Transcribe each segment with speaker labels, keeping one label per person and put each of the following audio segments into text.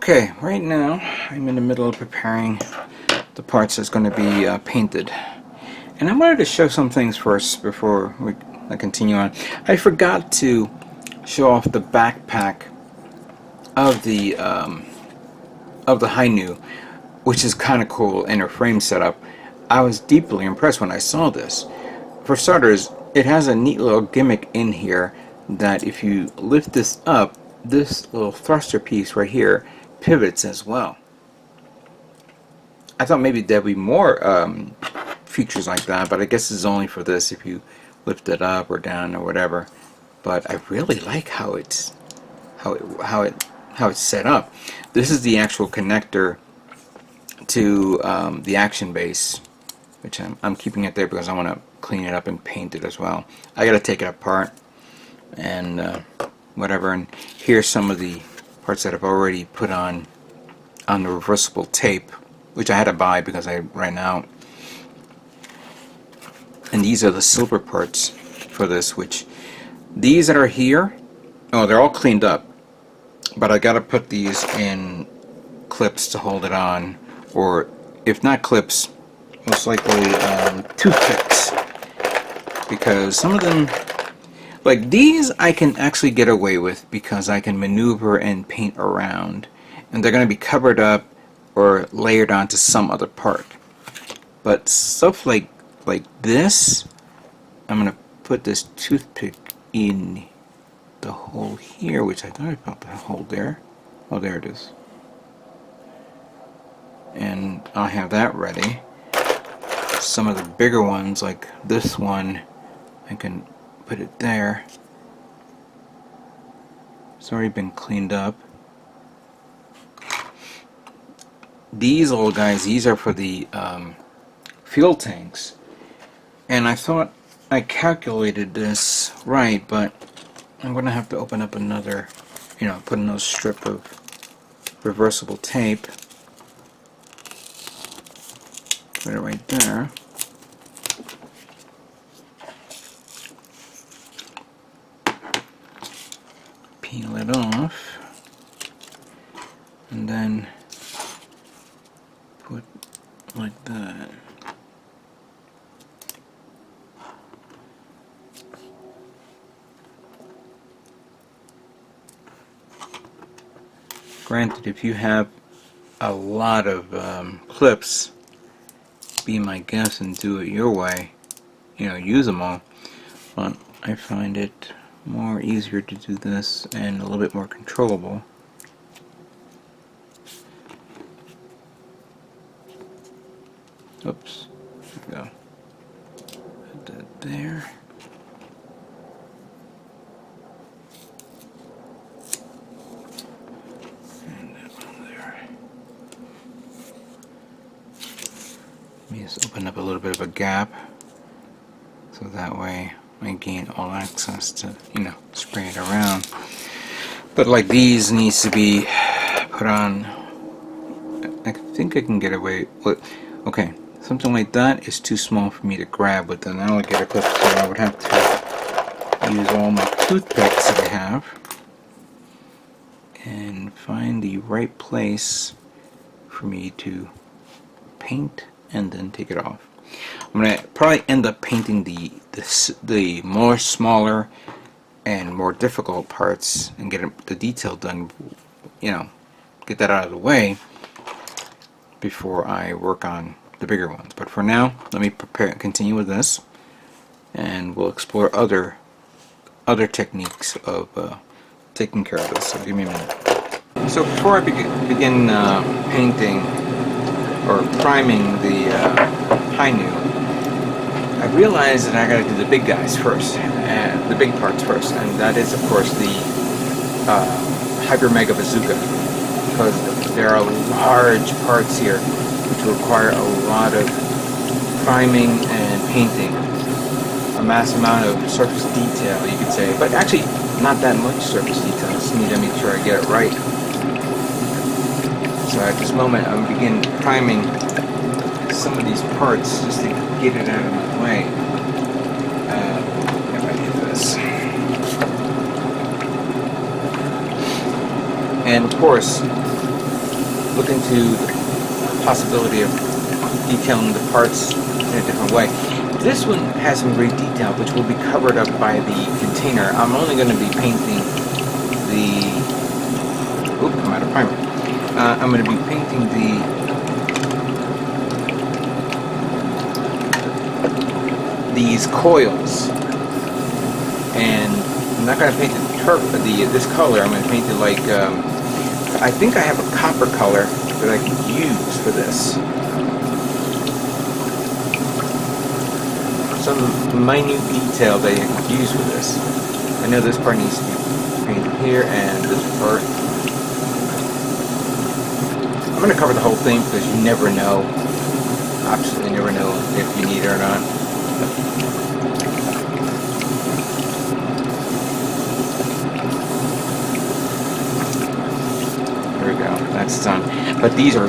Speaker 1: Okay, right now I'm in the middle of preparing the parts that's going to be painted. And I wanted to show some things first before I continue on. I forgot to show off the backpack of the Hi-Nu, which is kind of cool in a frame setup. I was deeply impressed when I saw this. For starters, it has a neat little gimmick in here that if you lift this up, this little thruster piece right here pivots as well. I thought maybe there'd be more features like that, but I guess it's only for this if you lift it up or down or whatever. But I really like how it's set up. This is the actual connector to the action base, which I'm keeping it there because I want to clean it up and paint it as well. I gotta take it apart and whatever. And here's some of the parts that I've already put on the reversible tape, which I had to buy because I ran out. And these are the silver parts for this, which these that are here, oh, they're all cleaned up, but I gotta put these in clips to hold it on, or if not clips, most likely toothpicks, because some of them, like these, I can actually get away with because I can maneuver and paint around, and they're going to be covered up or layered onto some other part. But stuff like this, I'm going to put this toothpick in the hole here, which I thought I found the hole there. Oh, there it is. And I'll have that ready. Some of the bigger ones, like this one, I can put it there. It's already been cleaned up. These little guys, these are for the fuel tanks. And I thought I calculated this right, but I'm going to have to open up another, put another strip of reversible tape. Put it right there. Peel it off, and then put like that. Granted, if you have a lot of clips, be my guest and do it your way, use them all, but I find it easier to do this and a little bit more controllable. Oops, there we go. Put that there. And that one there. Let me just open up a little bit of a gap so that way I gain all access to, spray it around. But like these needs to be put on. I think I can get away with, okay, something like that is too small for me to grab with an alligator clip, so I would have to use all my toothpicks that I have and find the right place for me to paint and then take it off. I'm going to probably end up painting the more smaller and more difficult parts and get the detail done, get that out of the way before I work on the bigger ones. But for now, let me continue with this, and we'll explore other techniques of taking care of this. So give me a minute. So before I begin painting or priming the Hi-Nu, I realized that I gotta do the big guys first, and the big parts first, and that is of course the Hyper Mega Bazooka, because there are large parts here which require a lot of priming and painting, a massive amount of surface detail, you could say, but actually not that much surface detail. I just need to make sure I get it right. So at this moment I'm beginning priming some of these parts just to get it out of my way. If I do this. And of course, look into the possibility of detailing the parts in a different way. This one has some great detail, which will be covered up by the container. I'm only going to be painting the... Oop, I'm out of primer. I'm going to be painting these coils, and I'm not going to paint this color. I'm going to paint it like I think I have a copper color that I can use for this. Some minute detail that you can use for this. I know this part needs to be painted here, and this part. I'm going to cover the whole thing because you never know. Absolutely never know if you need it or not. There we go. That's done. But these are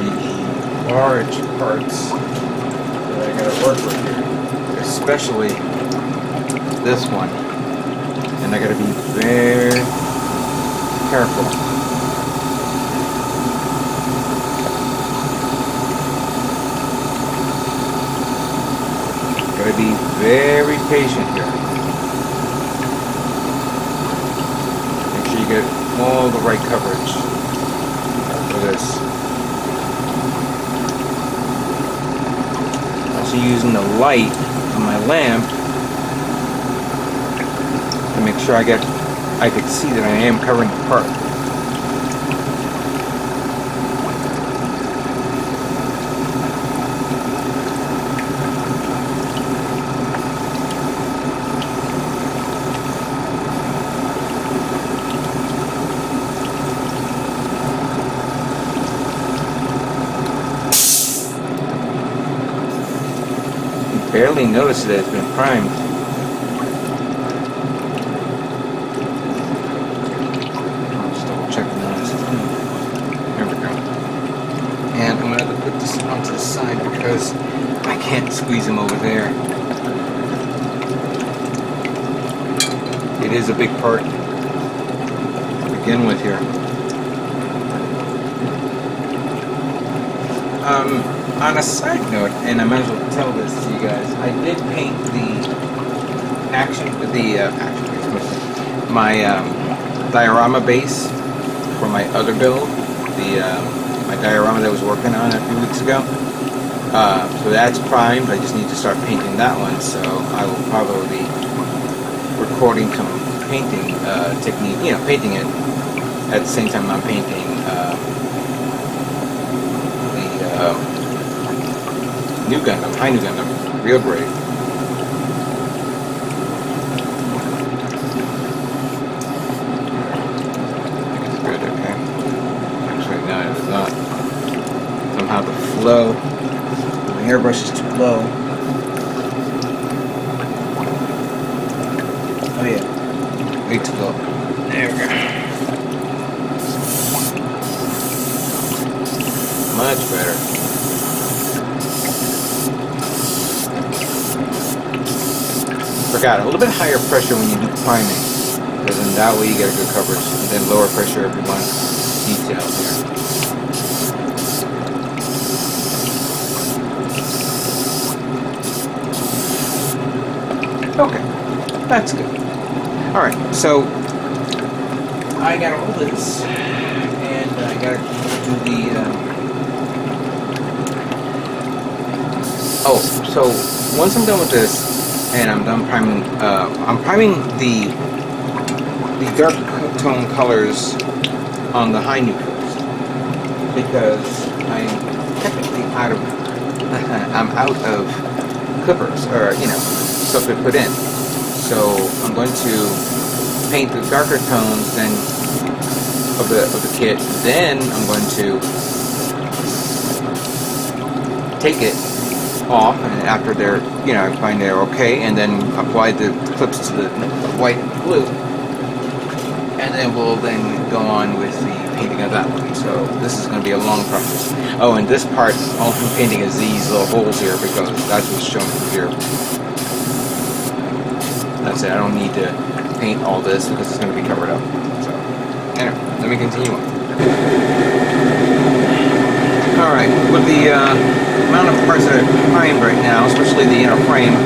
Speaker 1: large parts that I got to work with here. Especially this one, and I gotta be very careful. Gotta be very patient here. Make sure you get all the right coverage for this. Also using the light on my lamp to make sure I can see that I am covering the part. Barely noticed that it's been primed. I'll just double check the noise. There we go. And I'm going to have to put this onto the side because I can't squeeze them over there. It is a big part to begin with here. On a side note, and I might as well tell this to you guys, I did paint my diorama base for my other build, my diorama that I was working on a few weeks ago. So that's primed. I just need to start painting that one. So I will probably be recording some painting technique, painting it at the same time I'm painting New Gundam, Hi-Nu Gundam, real great. It's good, okay. Actually, no, it's not. Somehow the flow, the airbrush is too low. Oh yeah, way too low. There we go. Much better. Forgot, a little bit higher pressure when you do priming, because then that way you get a good coverage, and then lower pressure if you want detail here. Okay, that's good. Alright, so I got all this, and I gotta do the so once I'm done with this, and I'm done priming, I'm priming the dark tone colors on the Hi-Nu first, because I'm technically out of clippers, or stuff to put in. So I'm going to paint the darker tones then of the kit. Then I'm going to take it off, and after they're, I find they're okay, and then apply the clips to the white and blue, and then we'll then go on with the painting of that one. So this is going to be a long process. Oh, and this part, all I'm painting is these little holes here, because that's what's shown from here. That's it. I don't need to paint all this because it's going to be covered up. So anyway, let me continue on. Alright, with the amount of parts that I've primed right now, especially the inner frame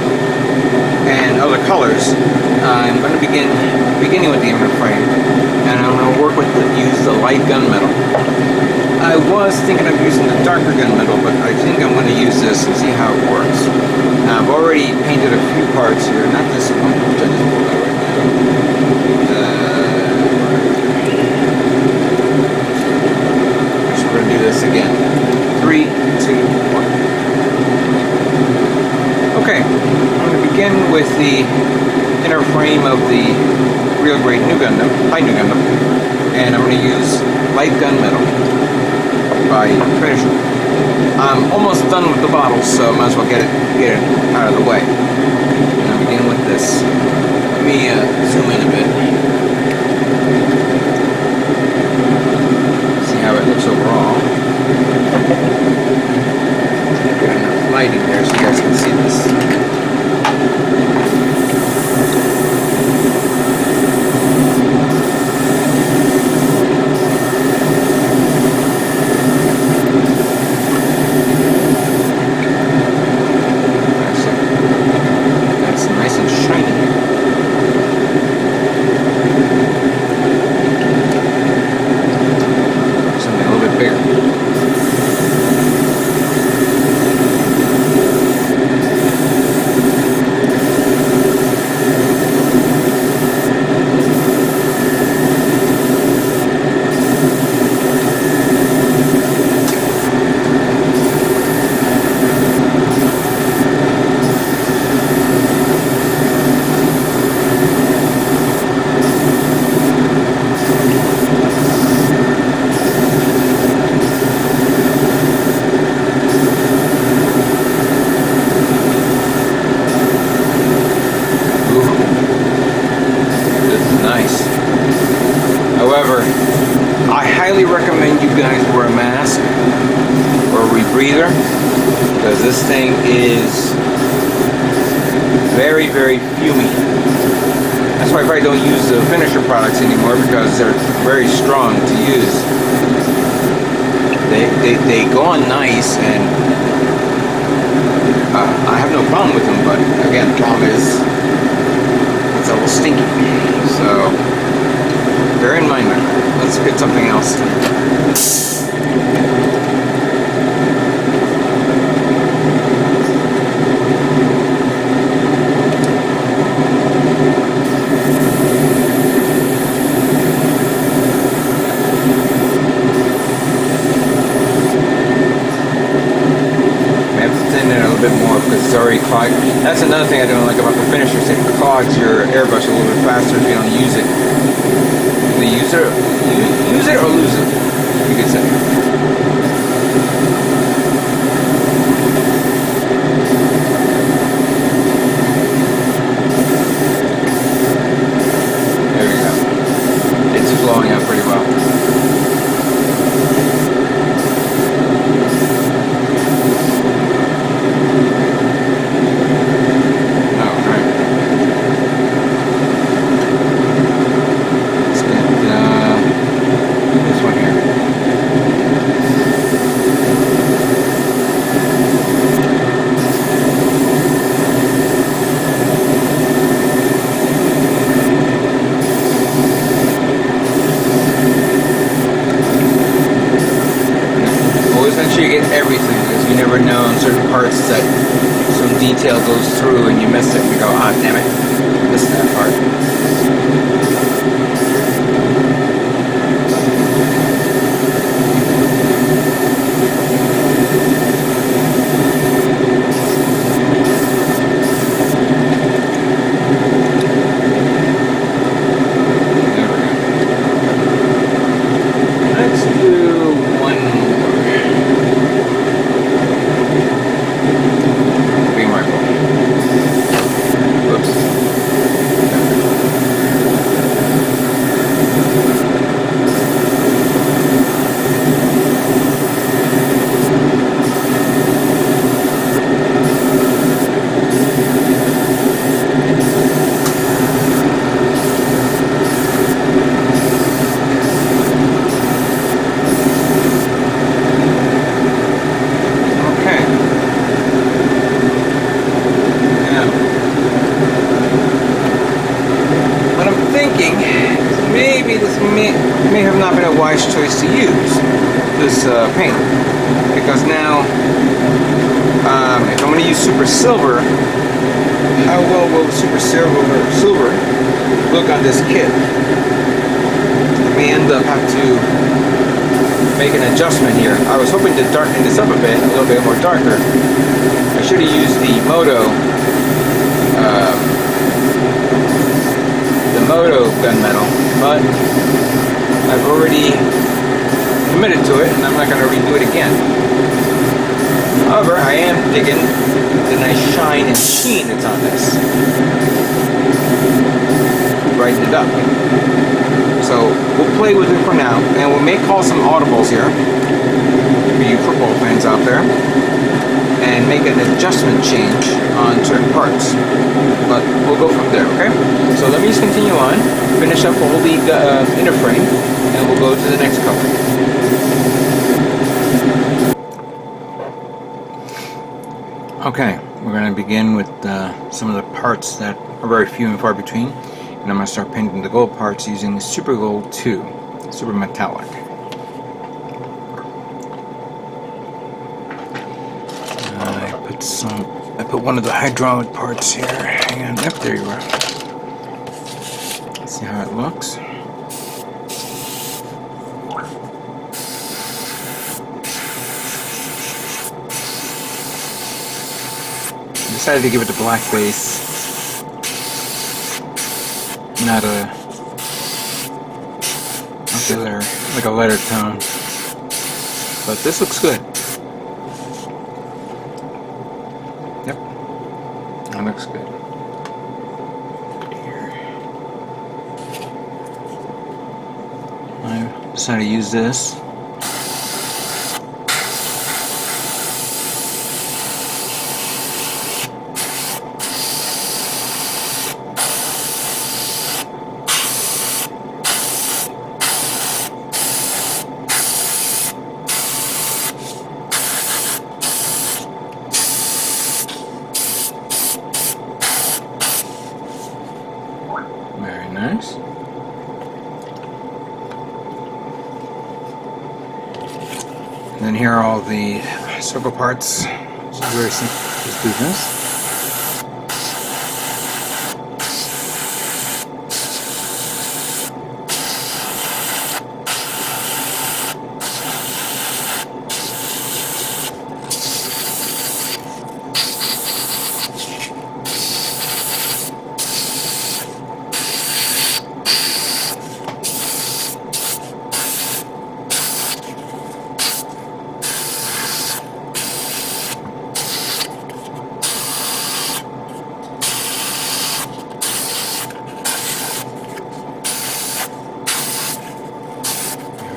Speaker 1: and other colors, I'm going to beginning with the inner frame, and I'm going to use the light gunmetal. I was thinking of using the darker gunmetal, but I think I'm going to use this and see how it works. Now, I've already painted a few parts here, not this one, which I just pulled out right now. So we're going to do this again. 3, 2, 1. Okay, I'm going to begin with the inner frame of the real grade Hi-Nu Gundam, and I'm going to use light gunmetal by Treasure. I'm almost done with the bottle, so I might as well get it out of the way. And I'll begin with this. Let me zoom in a bit. See how it looks overall. Get enough lighting there so you guys can see this. However, I highly recommend you guys wear a mask or a rebreather, because this thing is very, very fumey. That's why I probably don't use the finisher products anymore, because they're very strong to use. They go on nice, and I have no problem with them, but again, the problem is it's a little stinky. So bear in mind that. Let's get something else. Bit more because it's already clogged. That's another thing I don't like about the finishers. It clogs your airbrush a little bit faster if you don't use it. Either use it or lose it, you could say. There we go. It's flowing out pretty well. You get everything, because you never know in certain parts that some detail goes through and you miss it and you go, ah, damn it, missed that part. Whoops. may have not been a wise choice to use this paint, because now if I'm going to use Super Silver, how well will Super Silver look on this kit? I may end up have to make an adjustment here. I was hoping to darken this up a little bit more darker. I should have used the Moto gunmetal, but I've already committed to it, and I'm not going to redo it again. However, I am digging the nice shine and sheen that's on this. Brighten it up. So we'll play with it for now, and we may call some audibles here for you football fans out there, and make an adjustment change on certain parts. But we'll go from there, okay? So let me just continue on, finish up all the inner frame, and we'll go to the next color. Okay, we're going to begin with some of the parts that are very few and far between, and I'm going to start painting the gold parts using Super Gold 2, Super Metallic. I put one of the hydraulic parts here. Hang on, yep, there you are. Let's see how it looks. I decided to give it a black base, not a, okay there, like a lighter tone. But this looks good. That looks good. Here. I decided to use this. Nice. And then here are all the circle parts. It's very simple. Just do this.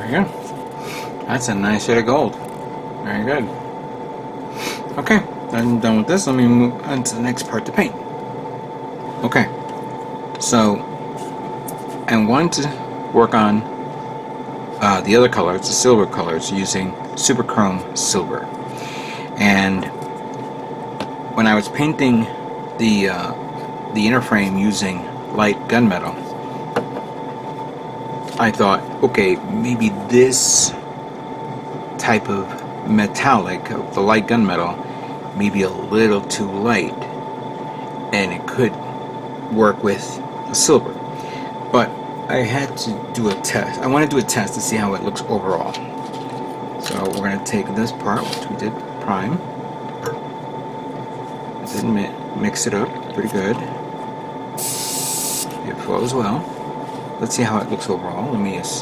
Speaker 1: There we go. That's a nice shade of gold. Very good. Okay, I'm done with this. Let me move on to the next part to paint. Okay, so I want to work on the other colors, the silver colors, using Super Chrome Silver. And when I was painting the inner frame using light gunmetal, I thought, okay, maybe this type of metallic, the light gunmetal, may be a little too light, and it could work with the silver. But I had to do a test. I want to do a test to see how it looks overall. So we're going to take this part, which we did prime. I did mix it up pretty good. It flows well. Let's see how it looks overall. Let me just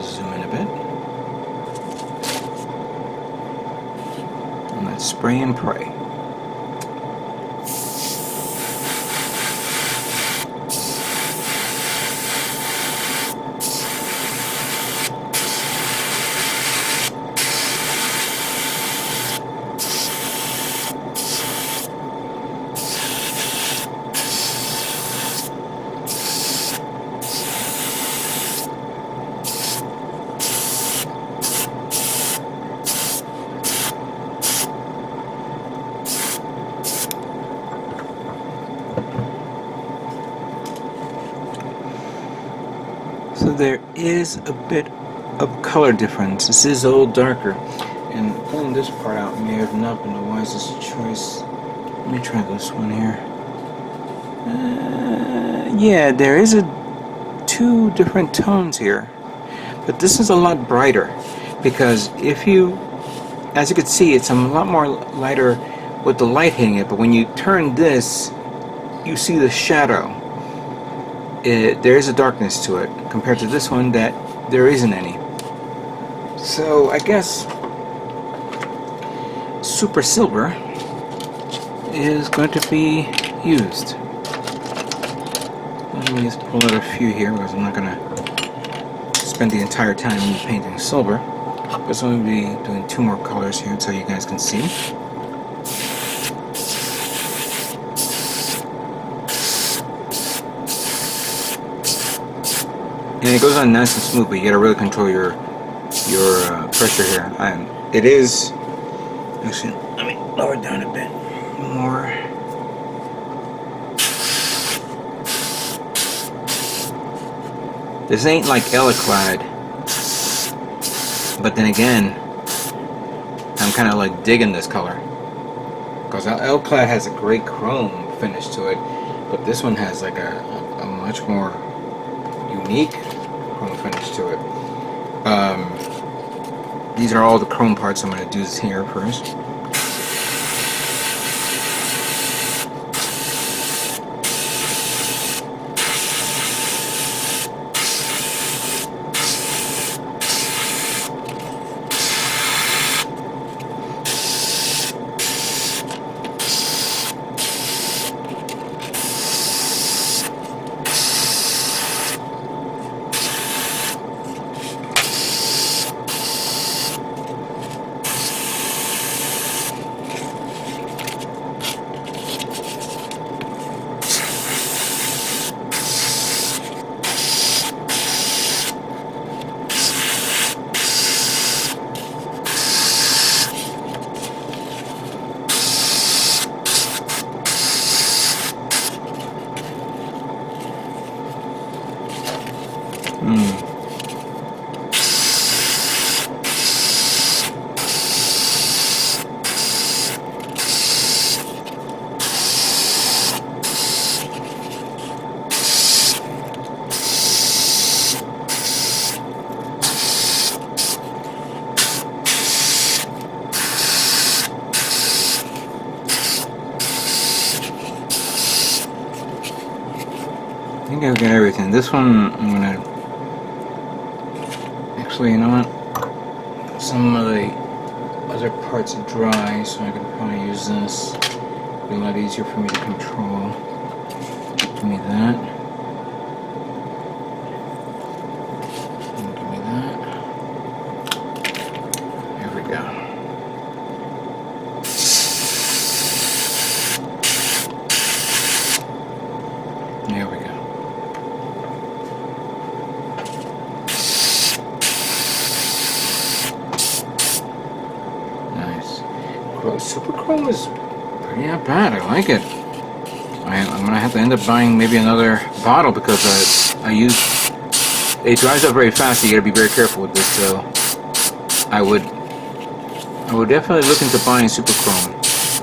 Speaker 1: zoom in a bit. And let's spray and pray. So there is a bit of color difference. This is a little darker, and pulling this part out may have not been the wisest choice. Let me try this one here. Yeah, there is two different tones here, but this is a lot brighter, because if you, as you can see, it's a lot more lighter with the light hitting it, but when you turn this, you see the shadow. There is a darkness to it compared to this one that there isn't any. So I guess Super Silver is going to be used. Let me just pull out a few here, because I'm not going to spend the entire time painting silver. But I'm going to be doing 2 more colors here so you guys can see. And it goes on nice and smooth, but you gotta really control your pressure here. It is. Actually, let me lower it down a bit more. This ain't like Elaclad, but then again, I'm kind of like digging this color, because Elaclad has a great chrome finish to it, but this one has like a much more unique chrome finish to it. These are all the chrome parts I'm going to do here first. I think I've got everything. This one I'm gonna actually, you know what? Some of the other parts are dry, so I can probably use this. It'll be a lot easier for me to control. Give me that. And give me that. There we go. There we go. Super Chrome is pretty not bad. I like it. I'm gonna have to end up buying maybe another bottle, because it dries up very fast. So you gotta be very careful with this. So I would definitely look into buying Super Chrome.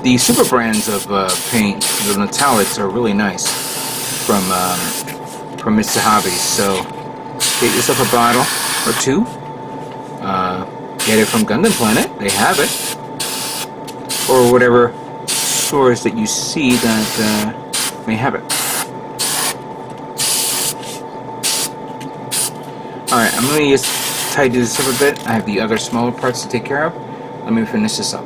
Speaker 1: The super brands of paint, the metallics, are really nice from Mr. Hobbies. So get yourself a bottle or 2. Get it from Gundam Planet. They have it. Or whatever stores that you see that may have it. Alright, I'm going to just tidy this up a bit. I have the other smaller parts to take care of. Let me finish this up.